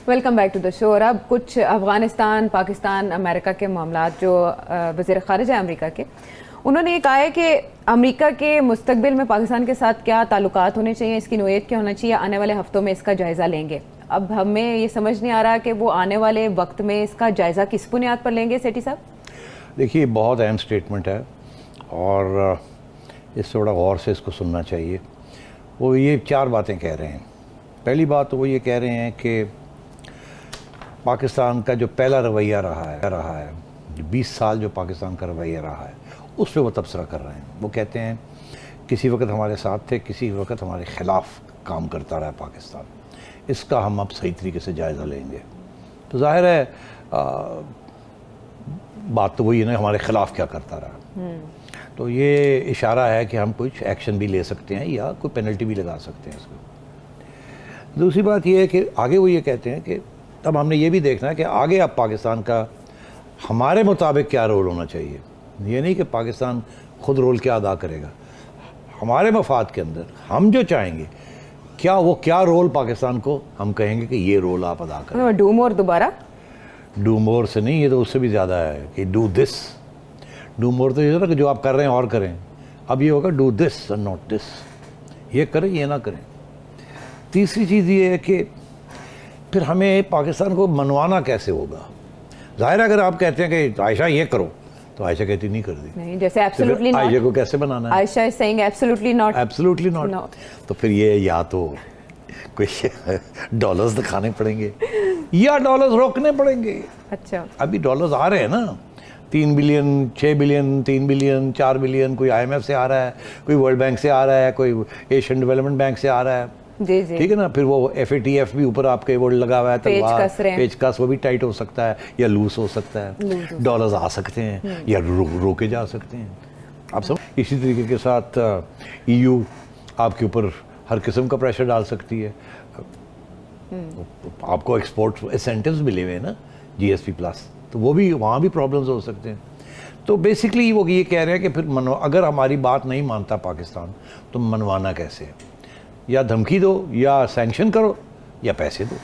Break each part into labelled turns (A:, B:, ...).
A: Welcome back to the شو. اور اب کچھ افغانستان، پاکستان، امریکہ کے معاملات جو وزیر خارجہ امریکہ کے انہوں نے یہ کہا ہے کہ امریکہ کے مستقبل میں پاکستان کے ساتھ کیا تعلقات ہونے چاہیے، اس کی نوعیت کیا ہونا چاہیے، آنے والے ہفتوں میں اس کا جائزہ لیں گے. اب ہمیں یہ سمجھ نہیں آ رہا کہ وہ آنے والے وقت میں اس کا جائزہ کس بنیاد پر لیں گے. سیٹھی صاحب
B: دیکھیے بہت اہم سٹیٹمنٹ ہے اور اس تھوڑا غور سے اس کو سننا چاہیے. وہ یہ 4 باتیں کہہ رہے ہیں. پہلی بات تو وہ یہ کہہ رہے ہیں کہ پاکستان کا جو پہلا رویہ رہا ہے 20 سال جو پاکستان کا رویہ رہا ہے اس پہ وہ تبصرہ کر رہے ہیں. وہ کہتے ہیں کسی وقت ہمارے ساتھ تھے، کسی وقت ہمارے خلاف کام کرتا رہا پاکستان، اس کا ہم اب صحیح طریقے سے جائزہ لیں گے. تو ظاہر ہے بات تو وہی ہے نا، ہمارے خلاف کیا کرتا رہا. تو یہ اشارہ ہے کہ ہم کچھ ایکشن بھی لے سکتے ہیں یا کوئی پینلٹی بھی لگا سکتے ہیں اس کو. دوسری بات یہ ہے کہ آگے وہ یہ کہتے ہیں کہ اب ہم نے یہ بھی دیکھنا ہے کہ آگے اب پاکستان کا ہمارے مطابق کیا رول ہونا چاہیے. یہ نہیں کہ پاکستان خود رول کیا ادا کرے گا، ہمارے مفاد کے اندر ہم جو چاہیں گے کیا رول پاکستان کو ہم کہیں گے کہ یہ رول آپ ادا کریں.
A: ڈو مور دوبارہ
B: ڈو مور سے نہیں، یہ تو اس سے بھی زیادہ ہے کہ ڈو دس. ڈو مور تو یہ ہے کہ جو آپ کر رہے ہیں اور کریں. اب یہ ہوگا do this and not this, یہ کریں یہ نہ کریں. تیسری چیز یہ ہے کہ پھر ہمیں پاکستان کو منوانا کیسے ہوگا. ظاہر ہے اگر آپ کہتے ہیں کہ عائشہ یہ کرو تو عائشہ کہتی نہیں کر دی.
A: نہیں، جیسے ایبسلیوٹلی ناٹ.
B: عائشہ کو کیسے بنانا ہے؟
A: Ayesha is saying absolutely not.
B: Absolutely not. تو پھر یہ یا تو کوئی ڈالرز دکھانے پڑیں گے یا ڈالرز روکنے پڑیں گے.
A: اچھا
B: ابھی ڈالرز آ رہے ہیں نا، 3 بلین 6 بلین 3 بلین 4 بلین، کوئی IMF سے آ رہا ہے، کوئی ورلڈ بینک سے آ رہا ہے، کوئی ایشین ڈیولپمنٹ بینک سے آ رہا ہے.
A: جی جی
B: ٹھیک ہے نا. پھر وہ FATF بھی اوپر آپ کے وہ لگا ہوا ہے تلوار، پیچ کس، وہ بھی ٹائٹ ہو سکتا ہے یا لوس ہو سکتا ہے. ڈالرز آ سکتے ہیں یا روکے جا سکتے ہیں. آپ سب اسی طریقے کے ساتھ EU آپ کے اوپر ہر قسم کا پریشر ڈال سکتی ہے. آپ کو ایکسپورٹ انسینٹیوز ملے ہوئے ہیں نا GSP+، تو وہ بھی وہاں بھی پرابلمز ہو سکتے ہیں. تو بیسکلی وہ یہ کہہ رہے ہیں کہ پھر اگر ہماری بات نہیں مانتا پاکستان تو منوانا کیسے ہے. یا دھمکی دو یا سینکشن کرو یا پیسے دو.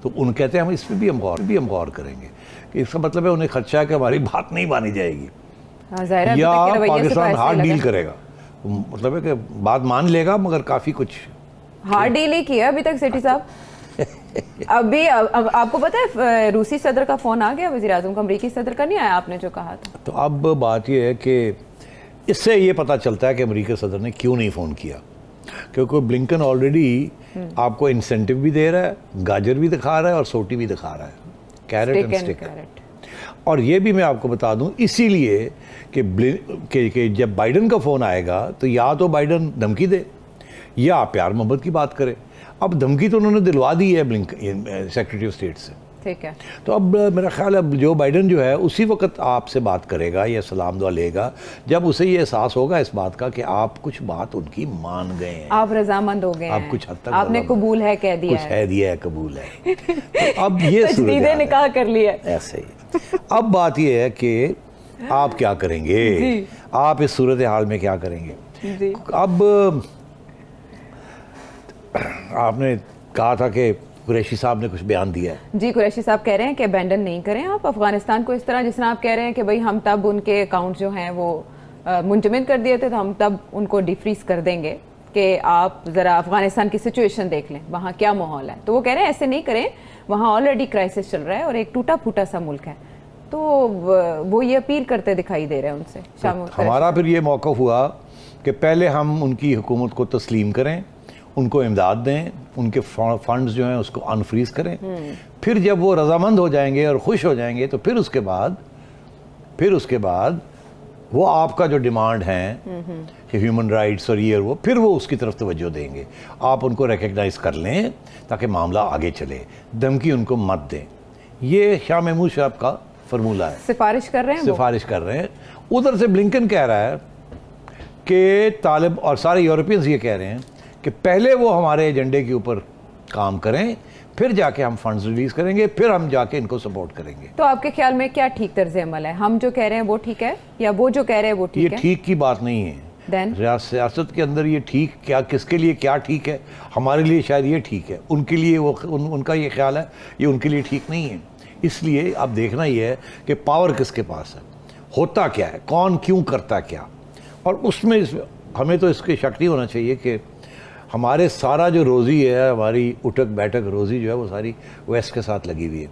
B: تو ان کہتے ہیں ہم اس پہ بھی ہم غور کریں گے کہ اس کا مطلب ہے انہیں خدشہ ہے کہ ہماری بات نہیں مانی جائے گی یا پاکستان ہارڈ ڈیل کرے گا. مطلب ہے کہ بات مان لے گا مگر کافی کچھ
A: ہارڈ ڈیل ہی کیا ابھی تک. سیٹھی صاحب ابھی آپ کو پتہ ہے روسی صدر کا فون آ گیا وزیر اعظم کا، امریکی صدر کا نہیں آیا آپ نے جو کہا تھا.
B: تو اب بات یہ ہے کہ اس سے یہ پتہ چلتا ہے کہ امریکی صدر نے کیوں نہیں فون کیا، کیونکہ بلنکن آلریڈی آپ کو انسینٹیو بھی دے رہا ہے، گاجر بھی دکھا رہا ہے اور سوٹی بھی دکھا رہا ہے، کیرٹ اینڈ اسٹک. اور یہ بھی میں آپ کو بتا دوں اسی لیے کہ جب بائیڈن کا فون آئے گا تو یا تو بائیڈن دھمکی دے یا پیار محبت کی بات کرے. اب دھمکی تو انہوں نے دلوا دی ہے سیکریٹری آف اسٹیٹ سے.
A: ٹھیک ہے.
B: تو اب میرا خیال ہے جو بائیڈن جو ہے اسی وقت آپ سے بات کرے گا یا سلام دعا لے گا جب اسے یہ احساس ہوگا اس بات کا کہ آپ کچھ بات ان کی مان گئے ہیں،
A: آپ رضامند ہو گئے ہیں،
B: آپ کچھ حد تک
A: آپ نے قبول ہے کہہ دیا
B: کچھ ہے دیا ہے قبول ہے. تو اب یہ
A: تجدید نکاح کر لیا
B: ایسے ہی. اب بات یہ ہے کہ آپ کیا کریں گے، آپ اس صورتحال میں کیا کریں گے. اب آپ نے کہا تھا کہ قریشی صاحب نے کچھ بیان دیا ہے.
A: جی قریشی صاحب کہہ رہے ہیں کہ ابینڈن نہیں کریں آپ افغانستان کو اس طرح جس طرح آپ کہہ رہے ہیں کہ بھئی ہم تب ان کے اکاؤنٹ جو ہیں وہ منجمد کر دیے تھے تو ہم تب ان کو ڈیفریز کر دیں گے کہ آپ ذرا افغانستان کی سچویشن دیکھ لیں وہاں کیا ماحول ہے. تو وہ کہہ رہے ہیں ایسے نہیں کریں، وہاں آلریڈی کرائسس چل رہا ہے اور ایک ٹوٹا پھوٹا سا ملک ہے. تو وہ یہ اپیل کرتے دکھائی دے رہے ہیں ان سے.
B: ہمارا پھر یہ موقف ہوا کہ پہلے ہم ان کی حکومت کو تسلیم کریں، ان کو امداد دیں، ان کے فنڈز جو ہیں اس کو انفریز کریں. پھر جب وہ رضامند ہو جائیں گے اور خوش ہو جائیں گے تو پھر اس کے بعد وہ آپ کا جو ڈیمانڈ ہیں کہ ہیومن رائٹس اور یہ وہ پھر وہ اس کی طرف توجہ دیں گے. آپ ان کو ریکگنائز کر لیں تاکہ معاملہ آگے چلے، دھمکی ان کو مت دیں. یہ شاہ محمود صاحب کا فرمولہ ہے.
A: سفارش کر رہے ہیں.
B: ادھر سے بلنکن کہہ رہا ہے کہ طالب اور سارے یورپینز یہ کہہ رہے ہیں کہ پہلے وہ ہمارے ایجنڈے کے اوپر کام کریں، پھر جا کے ہم فنڈز ریلیز کریں گے، پھر ہم جا کے ان کو سپورٹ کریں گے.
A: تو آپ کے خیال میں کیا ٹھیک طرز عمل ہے؟ ہم جو کہہ رہے ہیں وہ ٹھیک ہے یا وہ جو کہہ رہے ہیں وہ ٹھیک ہے؟
B: یہ ٹھیک کی بات نہیں ہے.
A: Then?
B: سیاست کے اندر یہ ٹھیک کیا، کس کے لیے کیا ٹھیک ہے، ہمارے لیے شاید یہ ٹھیک ہے، ان کے لیے وہ ان کا یہ خیال ہے یہ ان کے لیے ٹھیک نہیں ہے. اس لیے اب دیکھنا یہ ہے کہ پاور کس کے پاس ہے، ہوتا کیا ہے، کون کیوں کرتا کیا. اور اس میں ہمیں تو اس کے شک نہیں ہونا چاہیے کہ ہمارے سارا جو روزی ہے، ہماری اٹھک بیٹھک روزی جو ہے وہ ساری ویسٹ کے ساتھ لگی ہوئی ہے،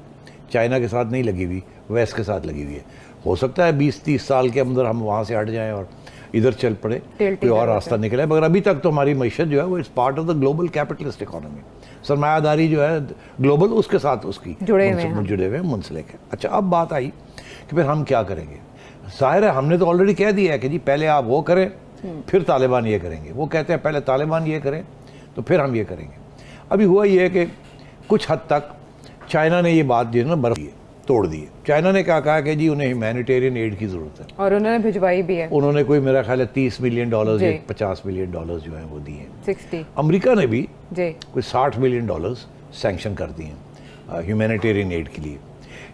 B: چائنا کے ساتھ نہیں لگی ہوئی، ویسٹ کے ساتھ لگی ہوئی ہے. ہو سکتا ہے 20-30 سال کے اندر ہم وہاں سے ہٹ جائیں اور ادھر چل پڑے، کوئی اور راستہ نکلے، مگر ابھی تک تو ہماری معیشت جو ہے وہ it's part of the global capitalist economy. سرمایہ داری جو ہے گلوبل اس کے ساتھ اس کی جڑے ہوئے منسلک ہے. اچھا اب بات آئی کہ پھر ہم کیا کریں گے. ظاہر ہے ہم نے تو آلریڈی کہہ دیا ہے کہ جی پہلے آپ وہ کریں پھر طالبان یہ کریں گے. وہ کہتے ہیں پہلے طالبان یہ کریں تو پھر ہم یہ کریں گے. ابھی ہوا یہ ہے کہ کچھ حد تک چائنا نے یہ بات جو ہے نا برف توڑ دی ہے. چائنا نے کیا کہا کہ جی انہیں ہیومینیٹیرین ایڈ کی ضرورت ہے، اور
A: انہوں نے بھجوائی بھی ہے.
B: انہوں نے کوئی میرا خیال ہے $30 ملین یا $50 ملین جو ہیں وہ دیے ہیں.
A: 60.
B: امریکہ نے بھی کوئی $60 ملین سینکشن کر دیے ہیں ہیومینیٹیرین ایڈ کے لیے.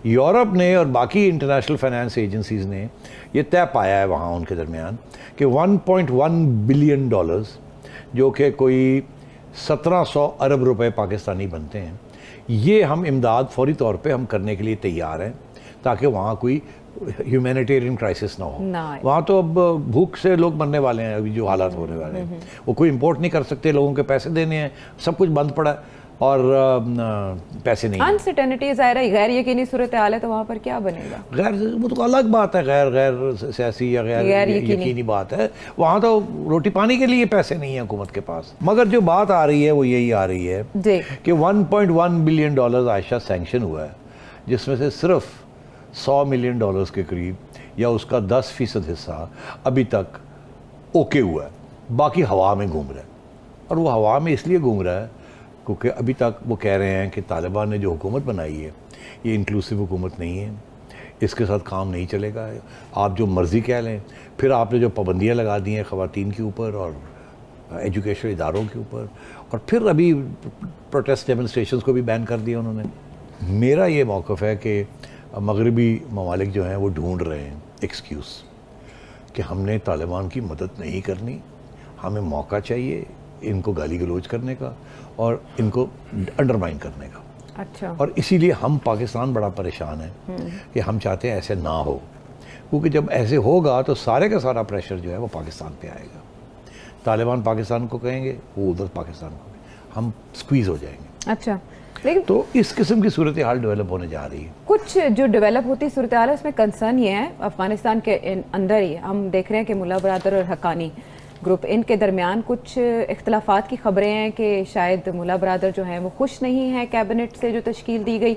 B: یورپ نے اور باقی انٹرنیشنل فائنانس ایجنسیز نے یہ طے پایا ہے وہاں ان کے درمیان کہ $1.1 بلین جو کہ کوئی 1700 ارب روپے پاکستانی بنتے ہیں، یہ ہم امداد فوری طور پہ ہم کرنے کے لیے تیار ہیں تاکہ وہاں کوئی ہیومینیٹیرین کرائسس نہ ہو. وہاں تو اب بھوک سے لوگ مرنے والے ہیں، ابھی جو حالات ہونے والے ہیں، وہ کوئی امپورٹ نہیں کر سکتے، لوگوں کے پیسے دینے ہیں، سب کچھ بند پڑا ہے اور پیسے نہیں.
A: انسرٹینٹی ظاہر ہے، غیر یقینی صورتحال ہے، تو وہاں پر کیا بنے گا؟
B: غیر وہ تو الگ بات ہے، غیر سیاسی یا غیر یقینی بات ہے. وہاں تو روٹی پانی کے لیے پیسے نہیں ہیں حکومت کے پاس. مگر جو بات آ رہی ہے وہ یہی آ رہی ہے کہ $1.1 بلین عائشہ سینکشن ہوا ہے، جس میں سے صرف $100 ملین کے قریب یا اس کا 10% حصہ ابھی تک اوکے ہوا ہے، باقی ہوا میں گھوم رہا ہے. اور وہ ہوا میں اس لیے گھوم رہا ہے کیونکہ ابھی تک وہ کہہ رہے ہیں کہ طالبان نے جو حکومت بنائی ہے یہ انکلوسیو حکومت نہیں ہے، اس کے ساتھ کام نہیں چلے گا، آپ جو مرضی کہہ لیں. پھر آپ نے جو پابندیاں لگا دی ہیں خواتین کے اوپر اور ایجوکیشن اداروں کے اوپر، اور پھر ابھی پروٹیسٹ ڈیمونسٹریشنز کو بھی بین کر دیا انہوں نے. میرا یہ موقف ہے کہ مغربی ممالک جو ہیں وہ ڈھونڈ رہے ہیں ایکسکیوز کہ ہم نے طالبان کی مدد نہیں کرنی، ہمیں موقع چاہیے ان کو گالی گلوچ کرنے کا اور ان کو انڈرمائن کرنے کا.
A: اچھا. اور
B: اسی لیے ہم پاکستان بڑا پریشان ہے کہ ہم چاہتے ہیں ایسے نہ ہو، کیونکہ جب ایسے ہوگا تو سارے کا سارا پریشر جو ہے وہ پاکستان پہ آئے گا. طالبان پاکستان کو کہیں گے، وہ ادھر پاکستان کو کہیں گے، ہم سکویز ہو جائیں گے.
A: اچھا. لیکن
B: تو اس قسم کی صورتحال ڈیولپ ہونے جا رہی ہے.
A: کچھ جو ڈیولپ ہوتی صورتحال ہے اس میں کنسرن یہ ہے افغانستان کے اندر ہی ہم دیکھ رہے ہیں کہ ملا برادر اور حقانی گروپ ان کے درمیان کچھ اختلافات کی خبریں ہیں کہ شاید ملا برادر جو ہیں وہ خوش نہیں ہیں کیبنٹ سے جو تشکیل دی گئی.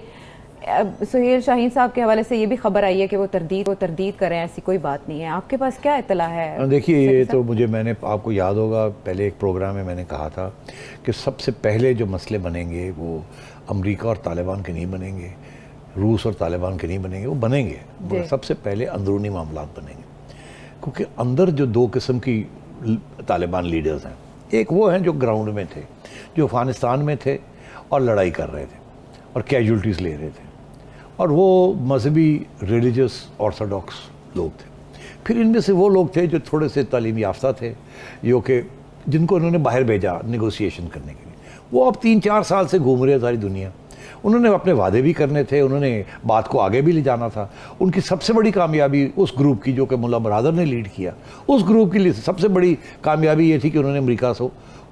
A: سہیل شاہین صاحب کے حوالے سے یہ بھی خبر آئی ہے کہ وہ تردید کریں، ایسی کوئی بات نہیں ہے. آپ کے پاس کیا اطلاع ہے؟
B: دیکھیے یہ تو میں نے آپ کو یاد ہوگا پہلے ایک پروگرام میں نے کہا تھا کہ سب سے پہلے جو مسئلے بنیں گے وہ امریکہ اور طالبان کے نہیں بنیں گے، روس اور طالبان کے نہیں بنیں گے، وہ بنیں گے سب سے پہلے اندرونی معاملات بنیں گے. کیونکہ اندر جو دو قسم کی طالبان لیڈرز ہیں، ایک وہ ہیں جو گراؤنڈ میں تھے، جو افغانستان میں تھے اور لڑائی کر رہے تھے اور کیجولٹیز لے رہے تھے، اور وہ مذہبی ریلیجس آرتھوڈاکس لوگ تھے. پھر ان میں سے وہ لوگ تھے جو تھوڑے سے تعلیم یافتہ تھے، جو کہ جن کو انہوں نے باہر بھیجا نیگوسیشن کرنے کے لیے. وہ اب 3-4 سال سے گھوم رہے ساری دنیا. انہوں نے اپنے وعدے بھی کرنے تھے، انہوں نے بات کو آگے بھی لے جانا تھا. ان کی سب سے بڑی کامیابی اس گروپ کی جو کہ ملا برادر نے لیڈ کیا، اس گروپ کی سب سے بڑی کامیابی یہ تھی کہ انہوں نے امریکہ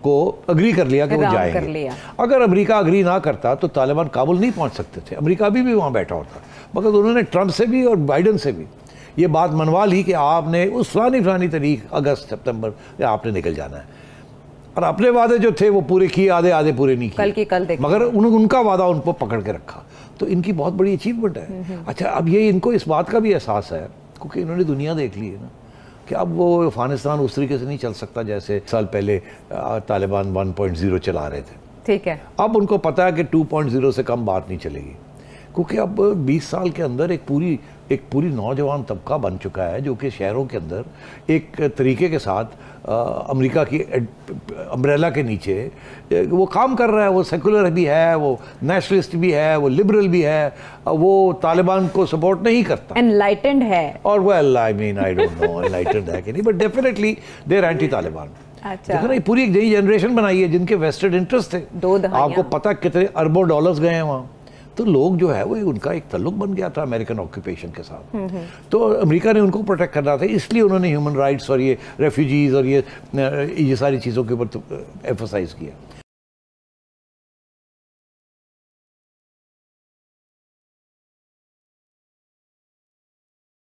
B: کو اگری کر لیا کہ وہ جائیں گے. اگر امریکہ اگری نہ کرتا تو طالبان کابل نہیں پہنچ سکتے تھے، امریکہ ابھی بھی وہاں بیٹھا ہوتا. مگر انہوں نے ٹرمپ سے بھی اور بائیڈن سے بھی یہ بات منوا لی کہ آپ نے اس فلانی تاریخ اگست سپتمبر آپ نے نکل جانا ہے. اور اپنے وعدے جو تھے وہ پورے کیے، آدھے پورے نہیں کیے، مگر ان کا وعدہ ان کو پکڑ کے رکھا. تو ان کی بہت بڑی اچیومنٹ ہے. اچھا اب یہ ان کو اس بات کا بھی احساس ہے کیونکہ انہوں نے دنیا دیکھ لی ہے نا کہ اب وہ افغانستان اس طریقے سے نہیں چل سکتا جیسے سال پہلے طالبان 1.0 چلا رہے تھے.
A: ٹھیک ہے.
B: اب ان کو پتہ ہے کہ 2.0 سے کم بات نہیں چلے گی. کیونکہ اب 20 سال کے اندر ایک پوری نوجوان طبقہ بن چکا ہے جو کہ شہروں کے اندر ایک طریقے کے ساتھ امریکہ کی امبریلا کے نیچے وہ کام کر رہا ہے. وہ سیکولر بھی ہے, وہ نیشنلسٹ بھی ہے, وہ لبرل بھی ہے, وہ طالبان کو سپورٹ نہیں کرتا,
A: انلائٹنڈ ہے,
B: اور well I mean I don't know enlightened ہے کہ نہیں, but definitely they are anti Taliban. دیکھو نا یہ پوری ایک نئی جنریشن بنائی ہے جن کے ویسٹڈ انٹرسٹ تھے. آپ کو پتہ کتنے اربوں ڈالرز گئے ہیں وہاں. تو لوگ جو ہے وہ ان کا ایک تعلق بن گیا تھا امریکن آکوپیشن کے ساتھ. تو امریکہ نے ان کو پروٹیکٹ کرنا تھا, اس لیے انہوں نے ہیومن رائٹس اور یہ ریفیوجیز اور یہ ساری چیزوں کے اوپر ایمفسائز کیا.